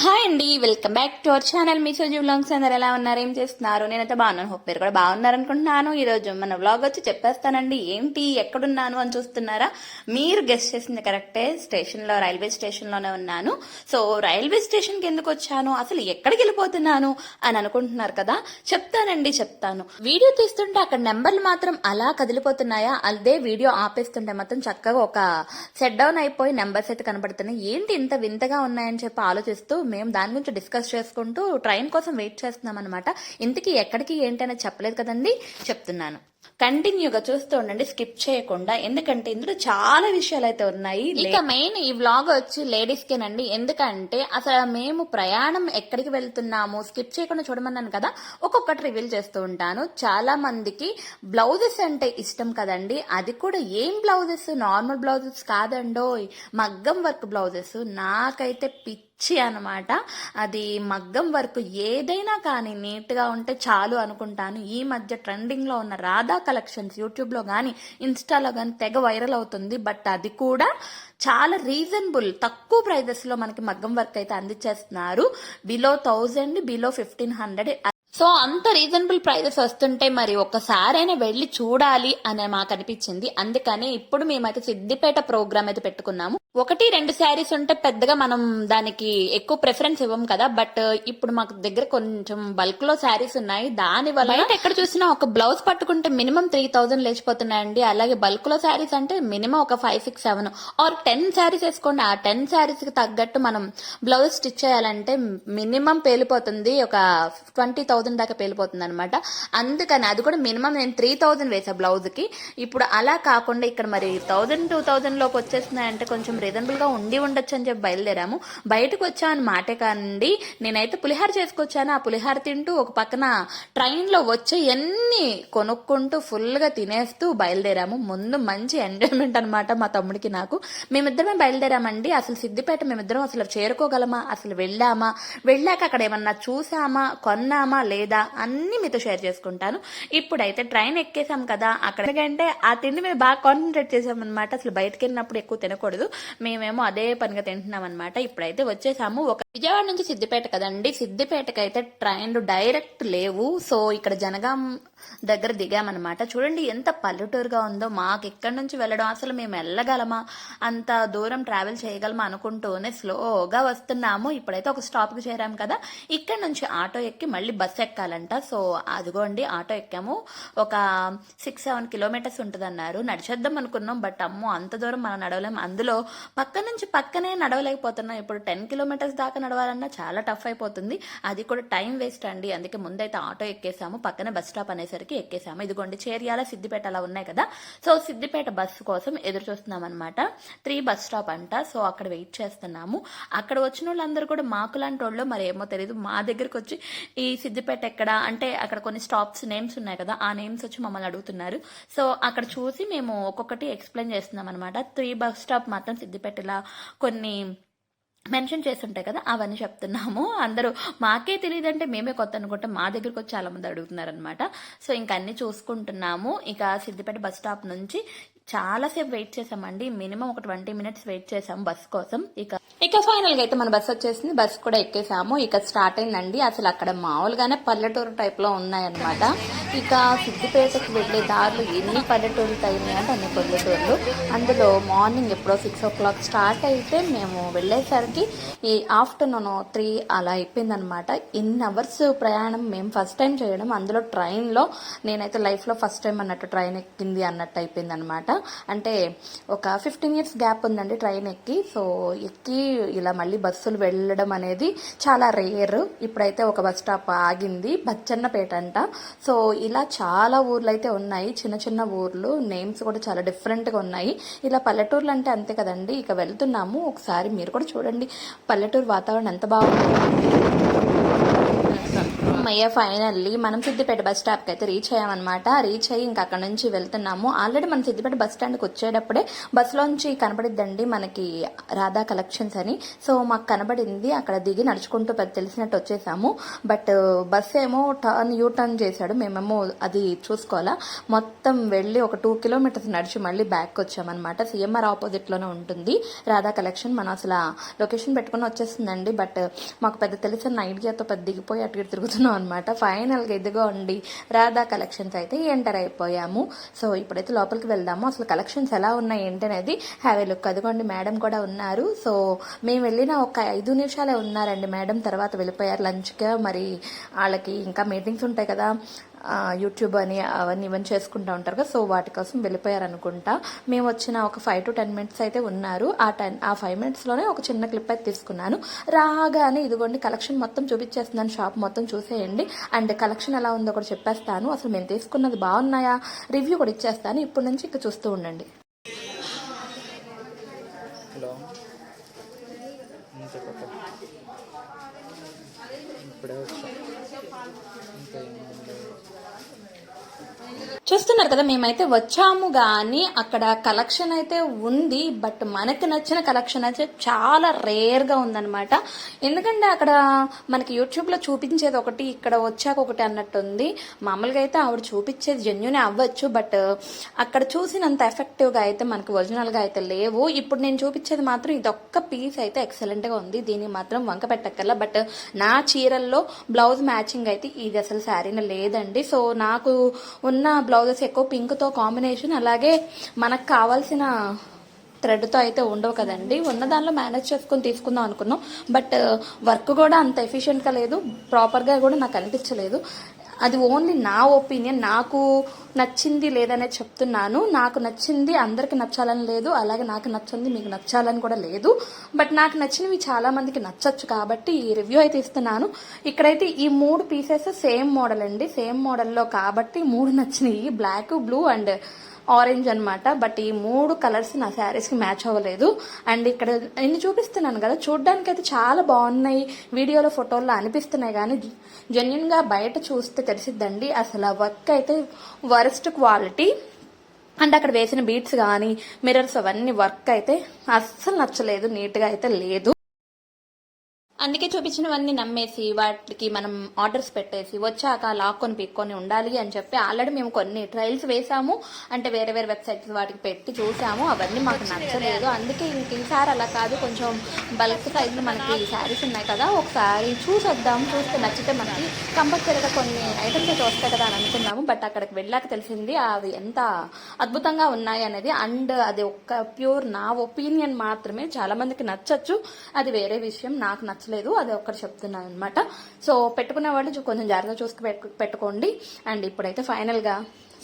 Hi అండి, welcome back to our channel. Me Sowji vlogs అందరు ఎలా ఉన్నారు, ఏం చేస్తున్నారు? నేనైతే బాగున్నాను. హోప్ మీరు కూడా బాగున్నారు అనుకుంటున్నాను. ఈ రోజు మన వ్లాగ్ వచ్చి చెప్పేస్తానండి. ఏంటి ఎక్కడున్నాను అని చూస్తున్నారా? మీరు గెస్ట్ చేసింది కరెక్టే. స్టేషన్లో, రైల్వే స్టేషన్లోనే ఉన్నాను. సో రైల్వే స్టేషన్కి ఎందుకు వచ్చాను, అసలు ఎక్కడికి వెళ్ళిపోతున్నాను అని అనుకుంటున్నారు కదా. చెప్తాను. వీడియో తీస్తుంటే అక్కడ నెంబర్లు మాత్రం అలా కదిలిపోతున్నాయా, అదే వీడియో ఆపేస్తుంటే మాత్రం చక్కగా ఒక సెట్ డౌన్ అయిపోయి నెంబర్స్ అయితే కనబడుతున్నాయి. ఏంటి ఇంత వింతగా ఉన్నాయని చెప్పి ఆలోచిస్తూ మేము దాని గురించి డిస్కస్ చేసుకుంటూ ట్రైన్ కోసం వెయిట్ చేస్తున్నాం అనమాట. ఇంతకీ ఎక్కడికి ఏంటి అనేది చెప్పలేదు కదండి, చెప్తున్నాను. కంటిన్యూగా చూస్తూ ఉండండి, స్కిప్ చేయకుండా, ఎందుకంటే ఇందులో చాలా విషయాలు అయితే ఉన్నాయి. ఇక మెయిన్ ఈ వ్లాగ్ వచ్చి లేడీస్ కేనండి. ఎందుకంటే అసలు మేము ప్రయాణం ఎక్కడికి వెళ్తున్నాము స్కిప్ చేయకుండా చూడమన్నాను కదా, ఒక్కొక్కటి రివీల్ చేస్తూ ఉంటాను. చాలా మందికి బ్లౌజెస్ అంటే ఇష్టం కదండి, అది కూడా ఏం బ్లౌజెస్, నార్మల్ బ్లౌజెస్ కాదండో, మగ్గం వర్క్ బ్లౌజెస్. నాకైతే పిచ్చి అనమాట. అది మగ్గం వర్క్ ఏదైనా కానీ నీట్ గా ఉంటే చాలు అనుకుంటాను. ఈ మధ్య ట్రెండింగ్ లో ఉన్న రాధా కలెక్షన్స్ యూట్యూబ్ లో గానీ ఇన్స్టాలో గానీ తెగ వైరల్ అవుతుంది. బట్ అది కూడా చాలా రీజనబుల్, తక్కువ ప్రైజెస్ లో మనకి మగ్గం వర్క్ అయితే అందించేస్తున్నారు. Below 1000, below 1500. సో అంత రీజనబుల్ ప్రైజెస్ వస్తుంటే మరి ఒక్కసారైనా వెళ్ళి చూడాలి అని మాకు అనిపించింది. అందుకని ఇప్పుడు మేమైతే సిద్దిపేట ప్రోగ్రామ్ అయితే పెట్టుకున్నాము. 1-2 శారీస్ ఉంటే పెద్దగా మనం దానికి ఎక్కువ ప్రిఫరెన్స్ ఇవ్వం కదా. బట్ ఇప్పుడు మాకు దగ్గర కొంచెం బల్క్ లో శారీస్ ఉన్నాయి. దాని వల్ల ఎక్కడ చూసినా ఒక బ్లౌజ్ పట్టుకుంటే మినిమం 3000 లేచిపోతున్నాయండి. అలాగే బల్క్ లో శారీస్ అంటే మినిమం ఒక 5, 6, 7 ఆర్ 10 శారీస్ వేసుకోండి. ఆ 10 శారీస్ కి తగ్గట్టు మనం బ్లౌజ్ స్టిచ్ చేయాలంటే మినిమం పేలిపోతుంది, ఒక 20,000 దాకా పేలిపోతుంది అనమాట. అందుకని అది కూడా మినిమం నేను 3000 వేసా బ్లౌజ్ కి. ఇప్పుడు అలా కాకుండా ఇక్కడ మరి 1000, 2000 లోకి వచ్చేస్తున్నాయంటే కొంచెం రీజనబుల్ గా ఉండొచ్చు అని చెప్పి బయలుదేరాము. బయటకు వచ్చాను మాటే కానండి, నేనైతే పులిహార చేసుకొచ్చాను. ఆ పులిహార తింటూ ఒక పక్కన ట్రైన్ లో వచ్చే ఎన్ని కొనుక్కుంటూ ఫుల్ గా తినేస్తూ బయలుదేరాము. ముందు మంచి ఎంజాయ్మెంట్ అనమాట మా తమ్ముడికి నాకు. మేమిద్దరమే బయలుదేరామండి. అసలు సిద్దిపేట మేమిద్దరం అసలు చేరుకోగలమా, అసలు వెళ్ళాక అక్కడ ఏమన్నా చూసామా, కొన్నామా లేదా అన్ని మీతో షేర్ చేసుకుంటాను. ఇప్పుడైతే ట్రైన్ ఎక్కేసాం కదా, అక్కడికంటే ఆ తిండి మీద బాగా కాన్సన్ట్రేట్ చేసాం అనమాట. అసలు బయటకు వెళ్ళినప్పుడు ఎక్కువ తినకూడదు, మేమేమో అదే పనిగా తింటున్నాం అనమాట. ఇప్పుడైతే వచ్చేసాము. ఒక విజయవాడ నుంచి సిద్దిపేట కదండి, సిద్దిపేటకి అయితే ట్రైన్లు డైరెక్ట్ లేవు. సో ఇక్కడ జనగాం దగ్గర దిగామన్నమాట. చూడండి ఎంత పల్లెటూరుగా ఉందో. మాకు ఇక్కడ నుంచి వెళ్ళడం అసలు మేము వెళ్ళగలమా, అంత దూరం ట్రావెల్ చేయగలమా అనుకుంటూనే స్లోగా వస్తున్నాము. ఇప్పుడైతే ఒక స్టాప్ కి చేరాము కదా, ఇక్కడ నుంచి ఆటో ఎక్కి మళ్ళీ బస్ ఎక్కాలంట. సో అదిగోండి ఆటో ఎక్కాము. ఒక 6-7 కిలోమీటర్స్ ఉంటుంది అన్నారు. నడిచేద్దాం అనుకున్నాం, బట్ అమ్మో అంత దూరం మనం నడవలేము. అందులో పక్క నుంచి పక్కనే నడవలేకపోతున్నాం. ఇప్పుడు 10 కిలోమీటర్స్ దాకా నడవాలన్నా చాలా టఫ్ అయిపోతుంది. అది కూడా టైం వేస్ట్ అండి. అందుకే ముందైతే ఆటో ఎక్కేసాము, పక్కనే బస్ స్టాప్ అనేసరికి ఎక్కేసాము. ఇదిగోండి చేర్యాల, సిద్దిపేట అలా ఉన్నాయి కదా. సో సిద్దిపేట బస్సు కోసం ఎదురు చూస్తున్నాం అనమాట. 3 బస్ స్టాప్ అంట. సో అక్కడ వెయిట్ చేస్తున్నాము. అక్కడ వచ్చిన వాళ్ళందరూ కూడా మాకు లాంటి వాళ్ళు మరి ఏమో తెలియదు, మా దగ్గరకు వచ్చి ఈ సిద్దిపేట ఎక్కడ అంటే అక్కడ కొన్ని స్టాప్స్ నేమ్స్ ఉన్నాయి కదా, ఆ నేమ్స్ వచ్చి మమ్మల్ని అడుగుతున్నారు. సో అక్కడ చూసి మేము ఒక్కొక్కటి ఎక్స్ప్లెయిన్ చేస్తున్నాం అనమాట. 3 బస్ స్టాప్ మాత్రం సిద్దిపేటలా కొన్ని మెన్షన్ చేస్తుంటాయి కదా, అవన్నీ చెప్తున్నాము. అందరూ మాకే తెలియదంటే మేమే కొత్త అనుకుంటే మా దగ్గరకు వచ్చి చాలా మంది అడుగుతున్నారనమాట. సో ఇంకా అన్ని చూసుకుంటున్నాము. ఇక సిద్దిపేట బస్ స్టాప్ నుంచి చాలాసేపు వెయిట్ చేసామండి. మినిమం ఒక 20 మినిట్స్ వెయిట్ చేసాము బస్ కోసం. ఇక ఫైనల్ గా అయితే మన బస్ వచ్చేసింది. బస్ కూడా ఎక్కేసాము. ఇక స్టార్ట్ అయిందండి. అసలు అక్కడ మామూలుగానే పల్లెటూరు టైప్ లో ఉన్నాయన్నమాట. ఇక సిద్దిపేటకి వెళ్లే దారులు ఎన్ని పల్లెటూర్లు తగినాయి అంటే అన్ని పల్లెటూర్లు. అందులో మార్నింగ్ ఎప్పుడో 6 o'clock స్టార్ట్ అయితే మేము వెళ్ళేసరికి ఈ ఆఫ్టర్నూన్ 3 అలా అయిపోయింది అనమాట. ఇన్ని అవర్స్ ప్రయాణం మేము ఫస్ట్ టైం చేయడం, అందులో ట్రైన్ లో. నేనైతే లైఫ్ లో ఫస్ట్ టైం అన్నట్టు ట్రైన్ ఎక్కింది అన్నట్టు అయిపోయింది అనమాట. అంటే ఒక 15 years గ్యాప్ ఉందండి ట్రైన్ ఎక్కి. సో ఎక్కి ఇలా మళ్ళీ బస్సులు వెళ్ళడం అనేది చాలా రేర్. ఇప్పుడైతే ఒక బస్ స్టాప్ ఆగింది, బచ్చన్నపేట అంట. సో ఇలా చాలా ఊర్లు అయితే ఉన్నాయి, చిన్న చిన్న ఊర్లు. నేమ్స్ కూడా చాలా డిఫరెంట్ గా ఉన్నాయి. ఇలా పల్లెటూర్లు అంటే అంతే కదండి. ఇక వెళ్తున్నాము, ఒకసారి మీరు కూడా చూడండి పల్లెటూరు వాతావరణం ఎంత బాగుంది. అమ్మయ్య ఫైనల్లీ మనం సిద్దిపేట బస్ స్టాప్కి అయితే రీచ్ అయ్యామన్నమాట. రీచ్ అయ్యి ఇంకా అక్కడ నుంచి వెళ్తున్నాము. ఆల్రెడీ మనం సిద్దిపేట బస్ స్టాండ్కి వచ్చేటప్పుడే బస్సులోంచి కనబడిద్దండి మనకి రాధా కలెక్షన్స్ అని. సో మాకు కనబడింది, అక్కడ దిగి నడుచుకుంటూ పెద్ద తెలిసినట్టు వచ్చేసాము. బట్ బస్ ఏమో యూ టర్న్ చేశాడు, మేమేమో అది చూసుకోవాలా. మొత్తం వెళ్ళి ఒక 2 కిలోమీటర్స్ నడిచి మళ్ళీ బ్యాక్ వచ్చామన్నమాట. సిఎంఆర్ ఆపోజిట్లోనే ఉంటుంది రాధా కలెక్షన్. మనం అసలు లొకేషన్ పెట్టుకుని వచ్చేస్తుందండి. బట్ మాకు పెద్ద తెలిసిన ఐడియాతో పెద్ద దిగిపోయి అటు తిరుగుతున్నాం అనమాట. ఫైనల్గా ఇదిగో అండి రాధా కలెక్షన్స్ అయితే ఎంటర్ అయిపోయాము. సో ఇప్పుడైతే లోపలికి వెళ్దాము, అసలు కలెక్షన్స్ ఎలా ఉన్నాయి ఏంటి అనేది హ్యావ్ ఏ లుక్. అదిగోండి మేడం కూడా ఉన్నారు. సో మేము వెళ్ళిన ఒక 5 నిమిషాలే ఉన్నారండి మేడం, తర్వాత వెళ్ళిపోయారు లంచ్గా. మరి వాళ్ళకి ఇంకా మీటింగ్స్ ఉంటాయి కదా, యూట్యూబ్ అని అవన్నీ ఇవన్నీ చేసుకుంటూ ఉంటారు కదా, సో వాటి కోసం వెళ్ళిపోయారు అనుకుంటా. మేము వచ్చిన ఒక 5 to 10 minutes అయితే ఉన్నారు. ఆ 5 minutesలోనే ఒక చిన్న క్లిప్ అయితే తీసుకున్నాను. రాగానే ఇదిగోండి కలెక్షన్ మొత్తం చూపించేస్తున్నాను, షాప్ మొత్తం చూసేయండి. అండ్ కలెక్షన్ ఎలా ఉందో కూడా చెప్పేస్తాను, అసలు మేము తీసుకున్నది బాగున్నాయా రివ్యూ కూడా ఇచ్చేస్తాను. ఇప్పటి నుంచి ఇంకా చూస్తూ ఉండండి. చూస్తున్నారు కదా, మేమైతే వచ్చాము కానీ అక్కడ కలెక్షన్ అయితే ఉంది. బట్ మనకి నచ్చిన కలెక్షన్ అయితే చాలా రేర్గా ఉందన్నమాట. ఎందుకంటే అక్కడ మనకి యూట్యూబ్లో చూపించేది ఒకటి, ఇక్కడ వచ్చాక ఒకటి అన్నట్టుంది. మామూలుగా అయితే ఆవిడ చూపించేది జెన్యునే అవ్వచ్చు, బట్ అక్కడ చూసినంత ఎఫెక్టివ్గా అయితే మనకి ఒరిజినల్గా అయితే లేవు. ఇప్పుడు నేను చూపించేది మాత్రం ఇదొక్క పీస్ అయితే ఎక్సలెంట్గా ఉంది, దీన్ని మాత్రం వంక పెట్టక్కర్లా. బట్ నా చీరల్లో బ్లౌజ్ మ్యాచింగ్ అయితే ఇది అసలు శారీనే లేదండి. సో నాకు ఉన్న బ్లౌజెస్ ఎక్కువ పింక్తో కాంబినేషన్, అలాగే మనకు కావాల్సిన థ్రెడ్తో అయితే ఉండవు కదండి. ఉన్న దానిలో మేనేజ్ చేసుకొని తీసుకుందాం అనుకున్నాం. బట్ వర్క్ కూడా అంత ఎఫిషియెంట్గా లేదు, ప్రాపర్గా కూడా నాకు అనిపించలేదు. అది ఓన్లీ నా ఒపీనియన్, నాకు నచ్చింది లేదనే చెప్తున్నాను. నాకు నచ్చింది అందరికి నచ్చాలని లేదు, అలాగే నాకు నచ్చింది మీకు నచ్చాలని కూడా లేదు. బట్ నాకు నచ్చినవి చాలా మందికి నచ్చచ్చు కాబట్టి ఈ రివ్యూ అయితే ఇస్తున్నాను. ఇక్కడైతే ఈ 3 పీసెస్ సేమ్ మోడల్ అండి, సేమ్ మోడల్లో కాబట్టి 3 నచ్చినాయి, బ్లాక్, బ్లూ అండ్ ఆరెంజ్ అనమాట. బట్ ఈ 3 కలర్స్ నా శారీస్కి మ్యాచ్ అవ్వలేదు. అండ్ ఇక్కడ ఇన్ని చూపిస్తున్నాను కదా, చూడ్డానికి అయితే చాలా బాగున్నాయి, వీడియోలో ఫోటోల్లో అనిపిస్తున్నాయి, కానీ జెన్యున్గా బయట చూస్తే తెలిసిద్దండి అసలు ఆ వర్క్ అయితే వరస్ట్ క్వాలిటీ. అండ్ అక్కడ వేసిన బీట్స్ కానీ మిర్రర్స్ అవన్నీ వర్క్ అయితే అస్సలు నచ్చలేదు, నీట్గా అయితే లేదు. అందుకే చూపించినవన్నీ నమ్మేసి వాటికి మనం ఆర్డర్స్ పెట్టేసి వచ్చాక లాక్కొని పీక్కొని ఉండాలి అని చెప్పి ఆల్రెడీ మేము కొన్ని ట్రయల్స్ వేసాము. అంటే వేరే వేరే వెబ్సైట్స్ వాటికి పెట్టి చూసాము, అవన్నీ మాకు నచ్చలేదు. అందుకే ఈసారి అలా కాదు, కొంచెం బల్క్ సైజులో మనకి శారీస్ ఉన్నాయి కదా, ఒకసారి చూసొద్దాం, చూస్తే నచ్చితే మనకి కంపల్సరీగా కొన్ని ఐటమ్స్ అయితే వస్తాయి కదా అని అనుకున్నాము. బట్ అక్కడికి వెళ్ళాక తెలిసింది అవి ఎంత అద్భుతంగా ఉన్నాయి అనేది. అండ్ అది ఒక్క ప్యూర్ నా ఒపీనియన్ మాత్రమే, చాలా మందికి నచ్చచ్చు, అది వేరే విషయం. నాకు నచ్చలేదు, అది ఒక్కటి చెప్తున్నాను అనమాట. సో పెట్టుకునే వాళ్ళు కొంచెం జాగ్రత్తగా చూసుకు పెట్టుకోండి. అండ్ ఇప్పుడైతే ఫైనల్గా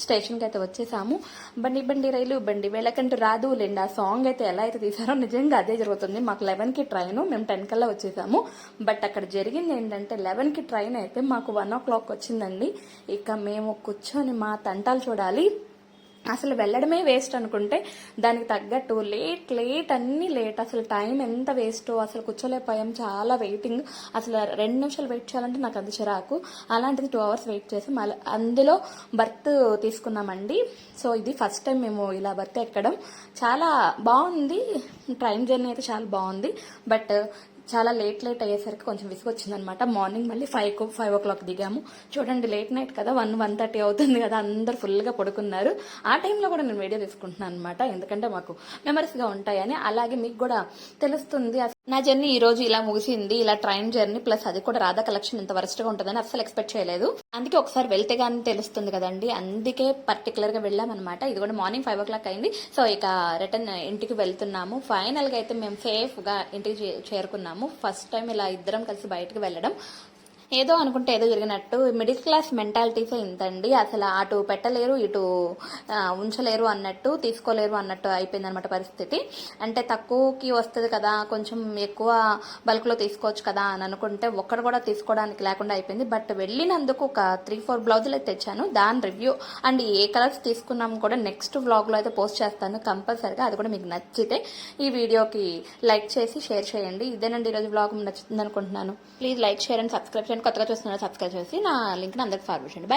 స్టేషన్కి అయితే వచ్చేసాము. బండి బండి రైలు బండి వెళ్ళకంటూ రాదు లేండి, ఆ సాంగ్ అయితే ఎలా అయితే తీసారో నిజంగా అదే జరుగుతుంది. మాకు 11కి ట్రైన్, మేము 10 కల్లా వచ్చేసాము. బట్ అక్కడ జరిగింది ఏంటంటే 11కి ట్రైన్ అయితే మాకు 1 o'clock వచ్చిందండి. ఇక మేము కూర్చొని మా తంటాలు చూడాలి. అసలు వెళ్ళడమే వేస్ట్ అనుకుంటే దానికి తగ్గట్టు లేట్ అన్నీ లేట్. అసలు టైం ఎంత వేస్ట్, అసలు కూర్చోలేకపోయాం, చాలా వెయిటింగ్. అసలు 2 నిమిషాలు వెయిట్ చేయాలంటే నాకు అంత చిరాకు, అలాంటిది 2 hours వెయిట్ చేసి మళ్ళీ అందులో బర్త్ తీసుకున్నామండి. సో ఇది ఫస్ట్ టైం మేము ఇలా బర్త్ ఎక్కడం, చాలా బాగుంది. ట్రైన్ జర్నీ అయితే చాలా బాగుంది. బట్ చాలా లేట్ అయ్యేసరికి కొంచెం విసుగొచ్చిందనమాట. మార్నింగ్ మళ్ళీ 5 o'clock దిగాము. చూడండి లేట్ నైట్ కదా, 1-1:30 అవుతుంది కదా, అందరు ఫుల్గా పడుకున్నారు. ఆ టైంలో కూడా నేను వీడియో తీసుకుంటున్నాను అనమాట, ఎందుకంటే మాకు మెమరీస్గా ఉంటాయని, అలాగే మీకు కూడా తెలుస్తుంది. నా జర్నీ ఈ రోజు ఇలా ముగిసింది, ఇలా ట్రైన్ జర్నీ, ప్లస్ అది కూడా రాధా కలెక్షన్ ఇంత వరస్ట్గా ఉంటుందని అస్సలు ఎక్స్పెక్ట్ చేయలేదు. అందుకే ఒకసారి వెళ్తే కానీ తెలుస్తుంది కదండి, అందుకే పర్టికులర్గా వెళ్ళామన్నమాట. ఇది కూడా మార్నింగ్ 5 o'clock అయింది. సో ఇక రిటర్న్ ఇంటికి వెళ్తున్నాము. ఫైనల్గా అయితే మేము సేఫ్గా ఇంటికి చేరుకున్నాము. ఫస్ట్ టైం ఇలా ఇద్దరం కలిసి బయటకు వెళ్ళడం, ఏదో అనుకుంటే ఏదో జరిగినట్టు. మిడిల్ క్లాస్ మెంటాలిటీసే ఇంతండి, అసలు అటు పెట్టలేరు ఇటు ఉంచలేరు అన్నట్టు, తీసుకోలేరు అన్నట్టు అయిపోయింది అనమాట పరిస్థితి. అంటే తక్కువకి వస్తుంది కదా, కొంచెం ఎక్కువ బల్క్లో తీసుకోవచ్చు కదా అని అనుకుంటే ఒక్కడు కూడా తీసుకోవడానికి లేకుండా అయిపోయింది. బట్ వెళ్ళినందుకు ఒక 3-4 బ్లౌజులు అయితే తెచ్చాను, దాని రివ్యూ అండ్ ఏ కలర్స్ తీసుకున్నాము కూడా నెక్స్ట్ వ్లాగ్లో అయితే పోస్ట్ చేస్తాను కంపల్సరిగా. అది కూడా మీకు నచ్చితే ఈ వీడియోకి లైక్ చేసి షేర్ చేయండి. ఇదేనండి ఈరోజు వ్లాగ్ నచ్చుతుంది అనుకుంటున్నాను. Please like, share and subscribe. కొత్తగా చూస్తున్నారో సబ్స్క్రైబ్ చేసి నా లింక్ అందరికి ఫార్వర్డ్ చేయండి.